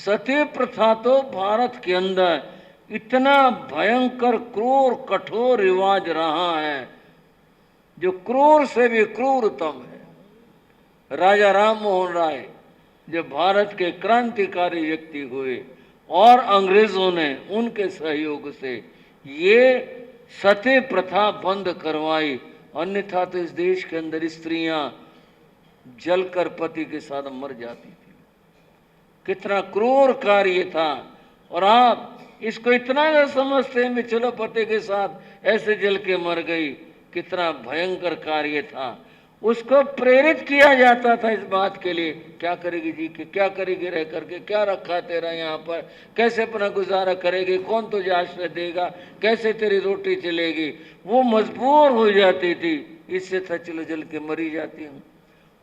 सती प्रथा तो भारत के अंदर इतना भयंकर क्रूर कठोर रिवाज रहा है जो क्रूर से भी क्रूरतम है। राजा राम मोहन राय जो भारत के क्रांतिकारी व्यक्ति हुए और अंग्रेजों ने उनके सहयोग से ये सती प्रथा बंद करवाई, अन्यथा तो इस देश के अंदर स्त्रियां जलकर पति के साथ मर जाती थी। कितना क्रूर कार्य था। और आप इसको इतना न समझते हैं कि चलो पति के साथ ऐसे जल के मर गई, कितना भयंकर कार्य था। उसको प्रेरित किया जाता था इस बात के लिए, क्या करेगी जी के, क्या करेगी रह करके, क्या रखा तेरा यहाँ पर, कैसे अपना गुजारा करेगी, कौन तुझे आश्रय देगा, कैसे तेरी रोटी चलेगी। वो मजबूर हो जाती थी, इससे था चलो जल के मरी जाती हूँ।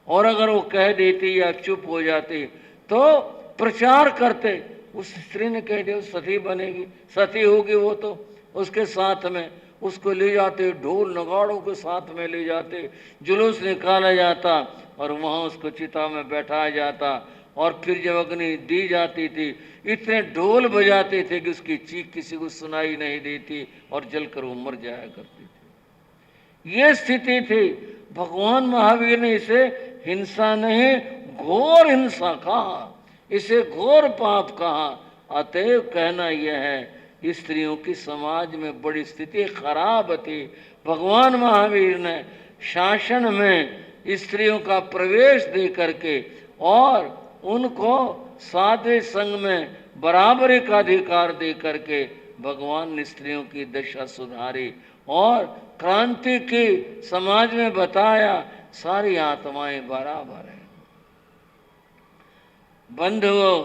और अगर वो कह देती या चुप हो जाती तो प्रचार करते, उस स्त्री ने कह दिया सती बनेगी, सती होगी वो तो, उसके साथ में उसको ले जाते, ढोल नगाड़ों के साथ में ले जाते, जुलूस निकाला जाता और वहाँ उसको चिता में बैठाया जाता। और फिर जब अग्नि दी जाती थी, इतने ढोल बजाते थे कि उसकी चीख किसी को सुनाई नहीं देती और जलकर वो मर जाया करती थी। ये स्थिति थी। भगवान महावीर ने इसे हिंसा नहीं, घोर हिंसा कहा, इसे घोर पाप कहा। अतएव कहना यह है, स्त्रियों की समाज में बड़ी स्थिति खराब थी। भगवान महावीर ने शासन में स्त्रियों का प्रवेश दे करके और उनको साधे संघ में बराबरी का अधिकार दे करके भगवान ने स्त्रियों की दशा सुधारी और क्रांति की समाज में बताया सारी आत्माएं बराबर है। बंधुओं,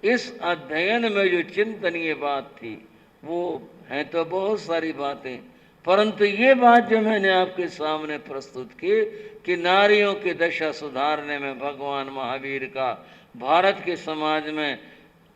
इस अध्ययन में जो चिंतनीय बात थी वो है तो बहुत सारी बातें, परंतु ये बात जो मैंने आपके सामने प्रस्तुत की कि नारियों की दशा सुधारने में भगवान महावीर का भारत के समाज में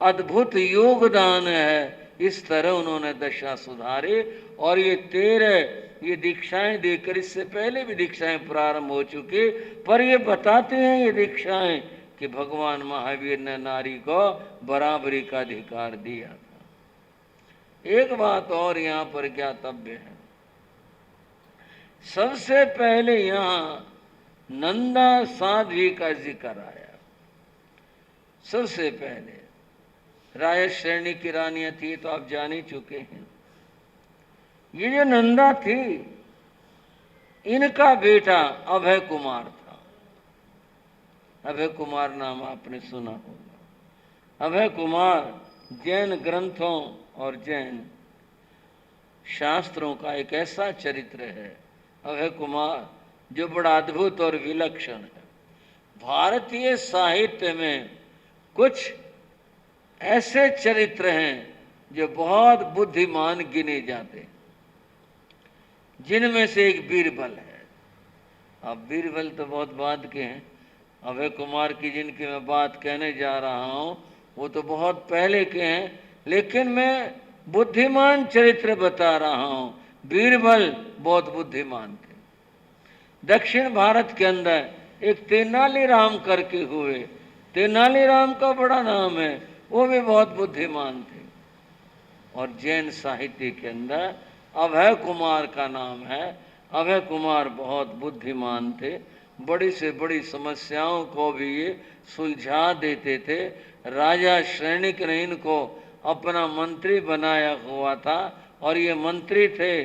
अद्भुत योगदान है। इस तरह उन्होंने दशा सुधारी और ये 13 ये दीक्षाएं देकर, इससे पहले भी दीक्षाएं प्रारंभ हो चुकी, पर ये बताते हैं ये दीक्षाएं कि भगवान महावीर ने नारी को बराबरी का अधिकार दिया था। एक बात और यहाँ पर ज्ञातव्य है, सबसे पहले यहाँ नंदा साध्वी का जिक्र आया। सबसे पहले राय श्रेणी की रानियां थी तो आप जान ही चुके हैं। ये जो नंदा थी, इनका बेटा अभय कुमार था। अभय कुमार नाम आपने सुना होगा। अभय कुमार जैन ग्रंथों और जैन शास्त्रों का एक ऐसा चरित्र है, अभय कुमार, जो बड़ा अद्भुत और विलक्षण है। भारतीय साहित्य में कुछ ऐसे चरित्र हैं जो बहुत बुद्धिमान गिने जाते, जिनमें से एक बीरबल है। अब बीरबल तो बहुत बाद के हैं। अभय कुमार की जिनकी मैं बात कहने जा रहा हूं वो तो बहुत पहले के हैं, लेकिन मैं बुद्धिमान चरित्र बता रहा हूं। बीरबल बहुत बुद्धिमान थे। दक्षिण भारत के अंदर एक तेनालीराम करके हुए, तेनालीराम का बड़ा नाम है, वो भी बहुत बुद्धिमान थे। और जैन साहित्य के अंदर अभय कुमार का नाम है। अभय कुमार बहुत बुद्धिमान थे, बड़ी से बड़ी समस्याओं को भी ये सुलझा देते थे। राजा श्रेणिक ने इनको अपना मंत्री बनाया हुआ था और ये मंत्री थे,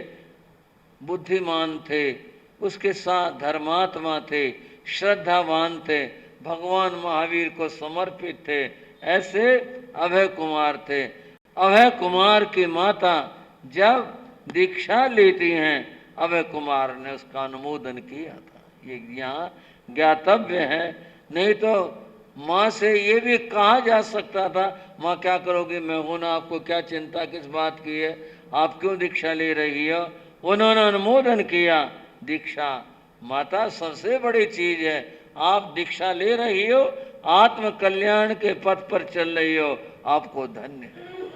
बुद्धिमान थे, उसके साथ धर्मात्मा थे, श्रद्धावान थे, भगवान महावीर को समर्पित थे। ऐसे अभय कुमार थे। अभय कुमार की माता जब दीक्षा लेती हैं, अभय कुमार ने उसका अनुमोदन किया था। ये यहाँ ज्ञातव्य है। नहीं तो माँ से ये भी कहा जा सकता था, माँ क्या करोगी, मैं हूं ना, आपको क्या चिंता किस बात की है, आप क्यों दीक्षा ले रही हो। उन्होंने अनुमोदन किया। दीक्षा माता सबसे बड़ी चीज है। आप दीक्षा ले रही हो, आत्म कल्याण के पथ पर चल रही हो, आपको धन्य है।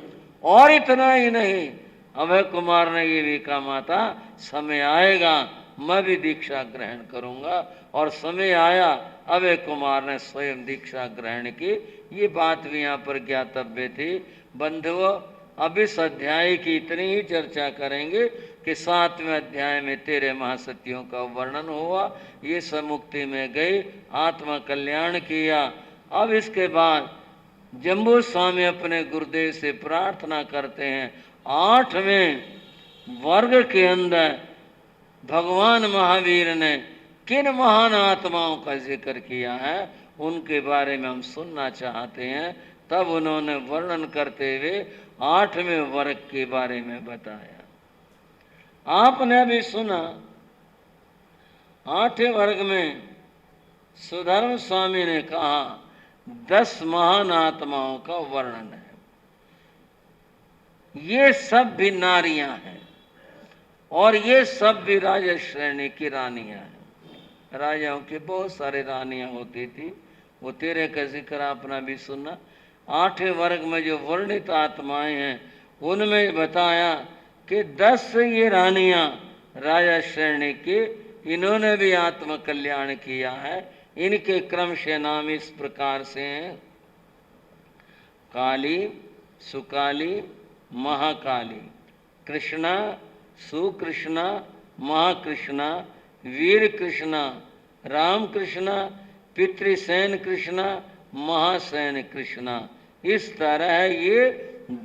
और इतना ही नहीं, अभय कुमार ने ये भी कहा, माता समय आएगा मैं भी दीक्षा ग्रहण करूंगा। और समय आया, अभय कुमार ने स्वयं दीक्षा ग्रहण की। ये बात भी यहाँ पर ज्ञातव्य थी। बंधुओं, अब इस अध्याय की इतनी ही चर्चा करेंगे कि 7वें अध्याय में 13 महासतियों का वर्णन हुआ। ये सब मुक्ति में गई, आत्मा कल्याण किया। अब इसके बाद जम्बू स्वामी अपने गुरुदेव से प्रार्थना करते हैं, 8वें वर्ग के अंदर भगवान महावीर ने किन महान आत्माओं का जिक्र किया है, उनके बारे में हम सुनना चाहते हैं। तब उन्होंने वर्णन करते हुए 8वें वर्ग के बारे में बताया। आपने अभी सुना 8वें वर्ग में सुधर्म स्वामी ने कहा 10 महान आत्माओं का वर्णन है। ये सब भी नारियां हैं और ये सब भी राजा श्रेणी की रानियां हैं। राजाओं की बहुत सारी रानियां होती थी, वो 13 का जिक्र आपने भी सुना। 8वें वर्ग में जो वर्णित आत्माएं हैं उनमें बताया कि 10 ये रानियां राजा श्रेणी की, इन्होंने भी आत्म कल्याण किया है। इनके क्रम से नाम इस प्रकार से हैं: काली, सुकाली, महाकाली, कृष्णा, सुकृष्णा, महाकृष्णा, वीर कृष्णा, राम कृष्णा, पितृसेन कृष्णा, महासेन कृष्णा। इस तरह ये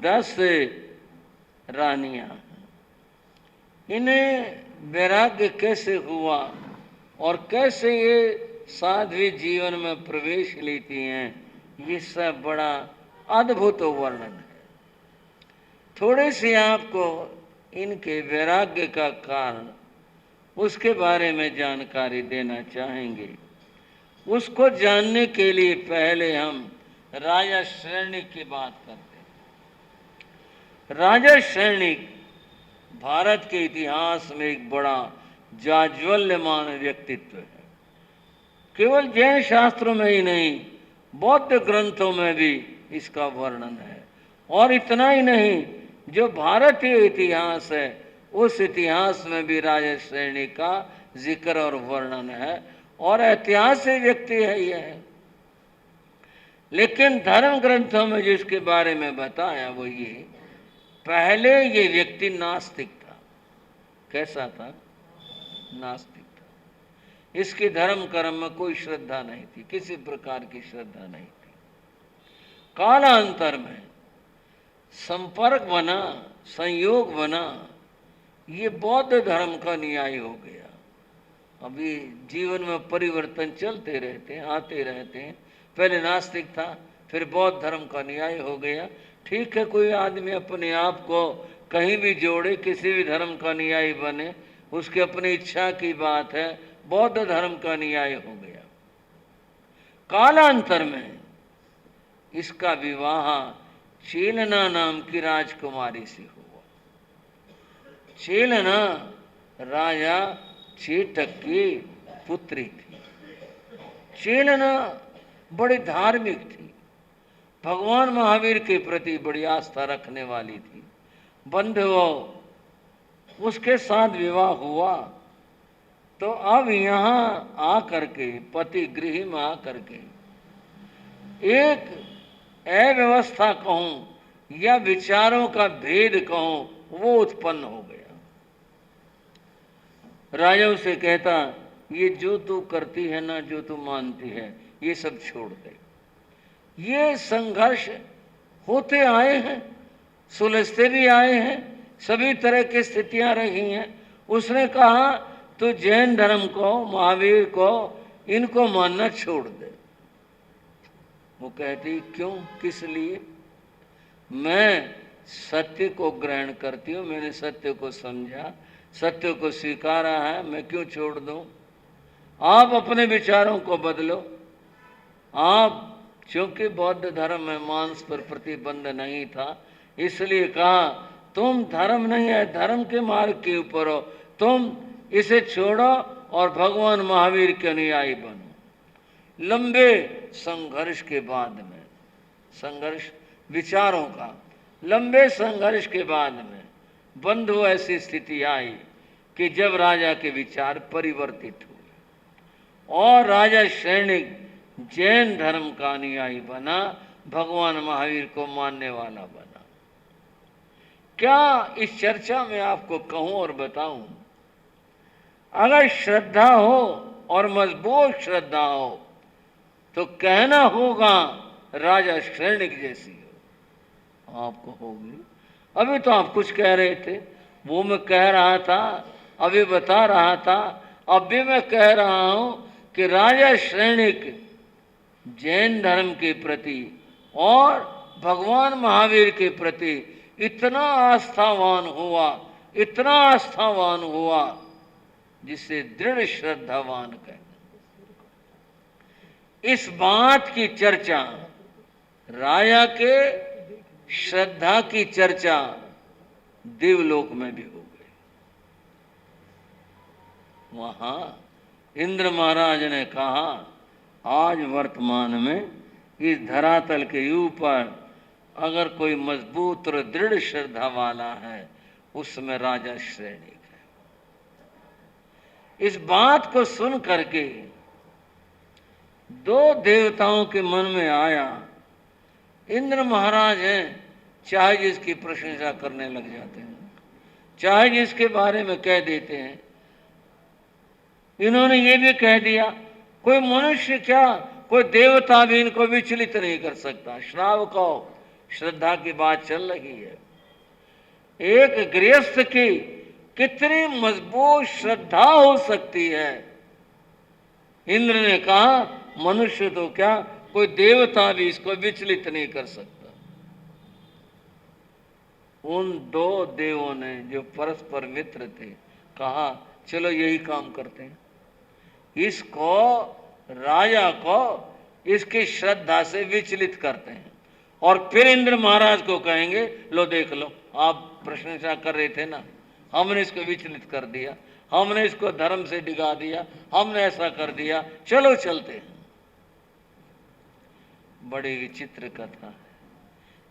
10 रानियां। इन्हें वैराग्य कैसे हुआ और कैसे ये साध्वी जीवन में प्रवेश लेती हैं, ये सब बड़ा अद्भुत वर्णन है। थोड़े से आपको इनके वैराग्य का कारण, उसके बारे में जानकारी देना चाहेंगे। उसको जानने के लिए पहले हम राजा श्रेणी की बात करते हैं। राजा श्रेणी भारत के इतिहास में एक बड़ा जाज्वल्यमान व्यक्तित्व है। केवल जैन शास्त्रों में ही नहीं, बौद्ध ग्रंथों में भी इसका वर्णन है। और इतना ही नहीं, जो भारतीय इतिहास है उस इतिहास में भी राजा श्रेणी का जिक्र और वर्णन है और ऐतिहासिक व्यक्ति है यह। लेकिन धर्म ग्रंथों में जिसके बारे में बताया वो ये, पहले ये व्यक्ति नास्तिक था। कैसा था? नास्तिक था। इसकी धर्म कर्म में कोई श्रद्धा नहीं थी, किसी प्रकार की श्रद्धा नहीं थी। कालांतर में संपर्क बना, संयोग बना, ये बौद्ध धर्म का न्याय हो गया। अभी जीवन में परिवर्तन चलते रहते हैं, आते रहते हैं। पहले नास्तिक था, फिर बौद्ध धर्म का न्याय हो गया। ठीक है, कोई आदमी अपने आप को कहीं भी जोड़े, किसी भी धर्म का न्याय बने, उसकी अपनी इच्छा की बात है। बौद्ध धर्म का न्याय हो गया। कालांतर में इसका विवाह चेलना नाम की राजकुमारी से हुआ। चेलना राजा चेटक की पुत्री थी। चेलना बड़ी धार्मिक थी, भगवान महावीर के प्रति बड़ी आस्था रखने वाली थी। बंधुओं, उसके साथ विवाह हुआ तो अब यहाँ आकर के, पति गृह में आकर के एक अव्यवस्था कहूं या विचारों का भेद कहूं, वो उत्पन्न हो गया। राजा उसे कहता, ये जो तू करती है ना, जो तू मानती है, ये सब छोड़ दे। ये संघर्ष होते आए हैं, सुलझते भी आए हैं, सभी तरह की स्थितियां रही हैं। उसने कहा तो जैन धर्म को, महावीर को, इनको मानना छोड़ दे। वो कहती, क्यों, किस लिए? मैं सत्य को ग्रहण करती हूँ, मैंने सत्य को समझा, सत्य को स्वीकारा है, मैं क्यों छोड़ दूं? आप अपने विचारों को बदलो। आप, क्योंकि बौद्ध धर्म में मांस पर प्रतिबंध नहीं था, इसलिए कहा तुम धर्म नहीं है, धर्म के मार्ग के ऊपर हो, तुम इसे छोड़ो और भगवान महावीर के अनुयायी बनो। लंबे संघर्ष के बाद में, संघर्ष विचारों का, लंबे संघर्ष के बाद में बंधु ऐसी स्थिति आई कि जब राजा के विचार परिवर्तित हुए और राजा श्रेणी जैन धर्म का अनुयायी बना भगवान महावीर को मानने वाला बना। क्या इस चर्चा में आपको कहूं और बताऊं, अगर श्रद्धा हो और मजबूत श्रद्धा हो तो कहना होगा राजा श्रेणिक जैसी हो, आपको होगी। अभी तो आप कुछ कह रहे थे, वो मैं कह रहा था, अभी बता रहा था, अब भी मैं कह रहा हूं कि राजा श्रेणिक जैन धर्म के प्रति और भगवान महावीर के प्रति इतना आस्थावान हुआ, इतना आस्थावान हुआ जिसे दृढ़ श्रद्धावान कहते। इस बात की चर्चा, राजा के श्रद्धा की चर्चा देवलोक में भी हो गई। वहां इंद्र महाराज ने कहा, आज वर्तमान में इस धरातल के ऊपर अगर कोई मजबूत और दृढ़ श्रद्धा वाला है, उसमें राजा श्रेणिक है। इस बात को सुन करके दो देवताओं के मन में आया, इंद्र महाराज हैं, चाहे जिसकी प्रशंसा करने लग जाते हैं, चाहे जिसके बारे में कह देते हैं। इन्होंने ये भी कह दिया, कोई मनुष्य क्या, कोई देवता भी इनको विचलित नहीं कर सकता। श्रावको, श्रद्धा की बात चल रही है। एक गृहस्थ की कितनी मजबूत श्रद्धा हो सकती है। इंद्र ने कहा, मनुष्य तो क्या, कोई देवता भी इसको विचलित नहीं कर सकता। उन दो देवों ने जो परस्पर मित्र थे, कहा चलो यही काम करते हैं, इसको, राजा को इसकी श्रद्धा से विचलित करते हैं और फिर इंद्र महाराज को कहेंगे, लो देख लो, आप प्रशंसा कर रहे थे ना, हमने इसको विचलित कर दिया, हमने इसको धर्म से डिगा दिया, हमने ऐसा कर दिया, चलो चलते हैं। बड़ी विचित्र कथा है,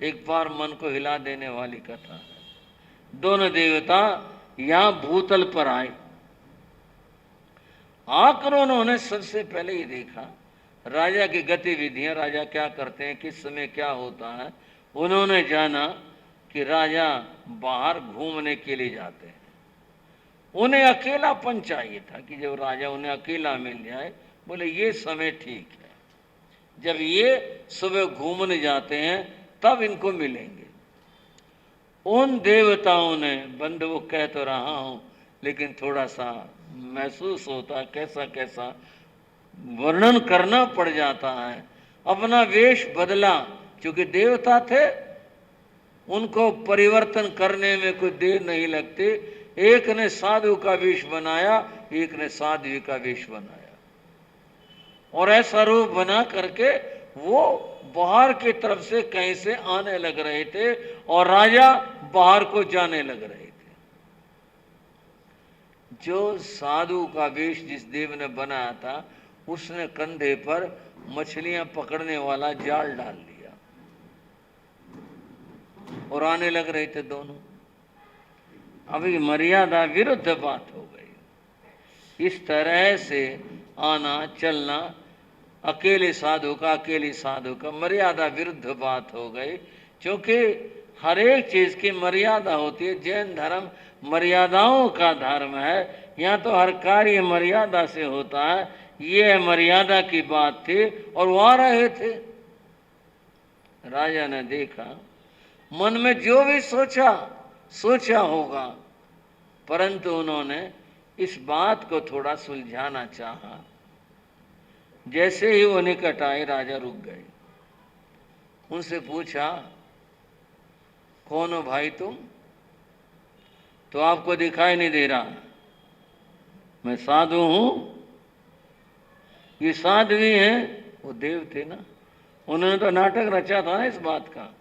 एक बार मन को हिला देने वाली कथा है। दोनों देवता यहां भूतल पर आए, आकर उन्होंने सबसे पहले ही देखा राजा की गतिविधियां, राजा क्या करते हैं, किस समय क्या होता है। उन्होंने जाना कि राजा बाहर घूमने के लिए जाते हैं। उन्हें अकेलापन चाहिए था कि जब राजा उन्हें अकेला मिल जाए, बोले ये समय ठीक है, जब ये सुबह घूमने जाते हैं तब इनको मिलेंगे। उन देवताओं ने, बंद वो कह तो रहा हूं लेकिन थोड़ा सा महसूस होता, कैसा कैसा वर्णन करना पड़ जाता है। अपना वेश बदला, क्योंकि देवता थे, उनको परिवर्तन करने में कोई देर नहीं लगती। एक ने साधु का वेश बनाया, एक ने साध्वी का वेश बनाया, और ऐसा रूप बना करके वो बाहर की तरफ से कहीं से आने लग रहे थे और राजा बाहर को जाने लग रहे थे। जो साधु का वेश जिस देव ने बनाया था, उसने कंधे पर मछलियां पकड़ने वाला जाल डाल दिया और आने लग रहे थे दोनों। अभी मर्यादा विरुद्ध बात हो गई। इस तरह से आना चलना अकेले साधु का, अकेली साधु का, मर्यादा विरुद्ध बात हो गई। क्योंकि हर एक चीज की मर्यादा होती है। जैन धर्म मर्यादाओं का धर्म है। यहाँ तो हर कार्य मर्यादा से होता है। ये मर्यादा की बात थी और वो आ रहे थे। राजा ने देखा, मन में जो भी सोचा होगा, परंतु उन्होंने इस बात को थोड़ा सुलझाना चाहा। जैसे ही वो निकट आए, राजा रुक गए। उनसे पूछा, कौन हो भाई तुम? तो आपको दिखाई नहीं दे रहा? मैं साधु हूं। ये साध्वी हैं, वो देव थे ना, उन्होंने तो नाटक रचा था ना इस बात का।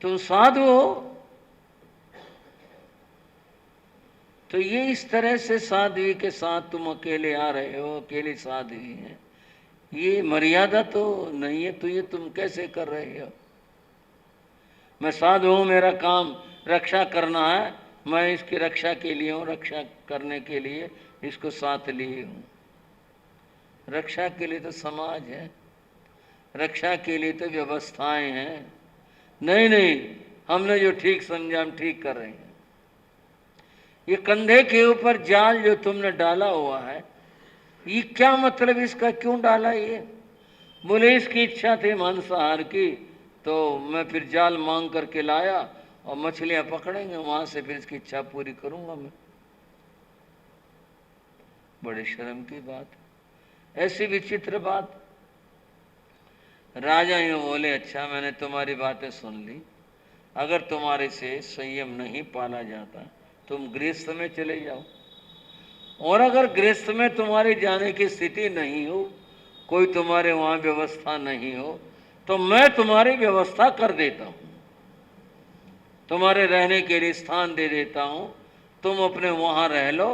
तुम साधु हो? तो ये इस तरह से साध्वी के साथ तुम अकेले आ रहे हो, अकेली साध्वी है, ये मर्यादा तो नहीं है, तो ये तुम कैसे कर रहे हो? मैं साधु हूं, मेरा काम रक्षा करना है, मैं इसकी रक्षा के लिए हूं, रक्षा करने के लिए इसको साथ लिए हूं। रक्षा के लिए तो समाज है, रक्षा के लिए तो व्यवस्थाएं हैं। नहीं नहीं, हमने जो ठीक समझा हम ठीक कर रहे हैं। ये कंधे के ऊपर जाल जो तुमने डाला हुआ है, ये क्या मतलब, इसका क्यों डाला ये? बोले इसकी इच्छा थी मांसाहार की, तो मैं फिर जाल मांग करके लाया और मछलियां पकड़ेंगे, वहां से फिर इसकी इच्छा पूरी करूंगा मैं। बड़े शर्म की बात, ऐसी विचित्र बात। राजा यूं बोले, अच्छा मैंने तुम्हारी बातें सुन ली, अगर तुम्हारे से संयम नहीं पाला जाता तुम गृहस्थ में चले जाओ, और अगर गृहस्थ में तुम्हारे जाने की स्थिति नहीं हो, कोई तुम्हारे वहां व्यवस्था नहीं हो, तो मैं तुम्हारी व्यवस्था कर देता हूं, तुम्हारे रहने के लिए स्थान दे देता हूं, तुम अपने वहां रह लो।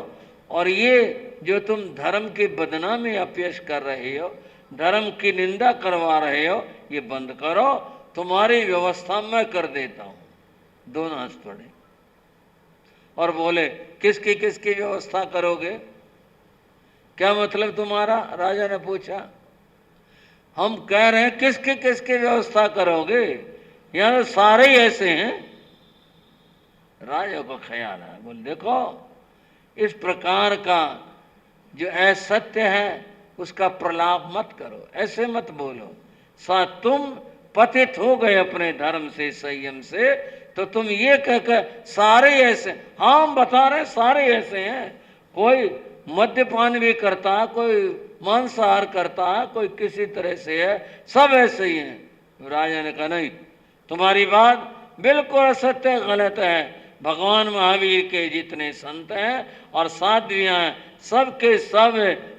और ये जो तुम धर्म की बदनामी अपयश कर रहे हो, धर्म की निंदा करवा रहे हो, ये बंद करो, तुम्हारी व्यवस्था मैं कर देता हूं। दोनों हंस पड़े और बोले, किसकी किसकी व्यवस्था करोगे? क्या मतलब तुम्हारा? राजा ने पूछा। हम कह रहे हैं किसकी किसकी व्यवस्था करोगे, यहां तो सारे ही ऐसे हैं। राजा को ख्याल है, बोले देखो, इस प्रकार का जो असत्य है उसका प्रलाप मत करो, ऐसे मत बोलो। साथ तुम पतित हो गए अपने धर्म से, संयम से, तो तुम ये कहकर सारे ऐसे, हाँ हम बता रहे सारे ऐसे हैं, कोई मद्यपान भी करता है, कोई मांसाहार करता है, कोई किसी तरह से है, सब ऐसे ही हैं। राजा ने कहा नहीं, तुम्हारी बात बिल्कुल असत्य, गलत है। भगवान महावीर के जितने संत हैं और साध्वियां हैं, सबके सब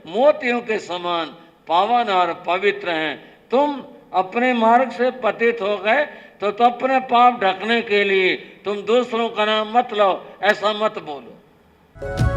मोतियों के समान पावन और पवित्र हैं। तुम अपने मार्ग से पतित हो गए तो अपने पाप ढकने के लिए तुम दूसरों का नाम मत लो, ऐसा मत बोलो।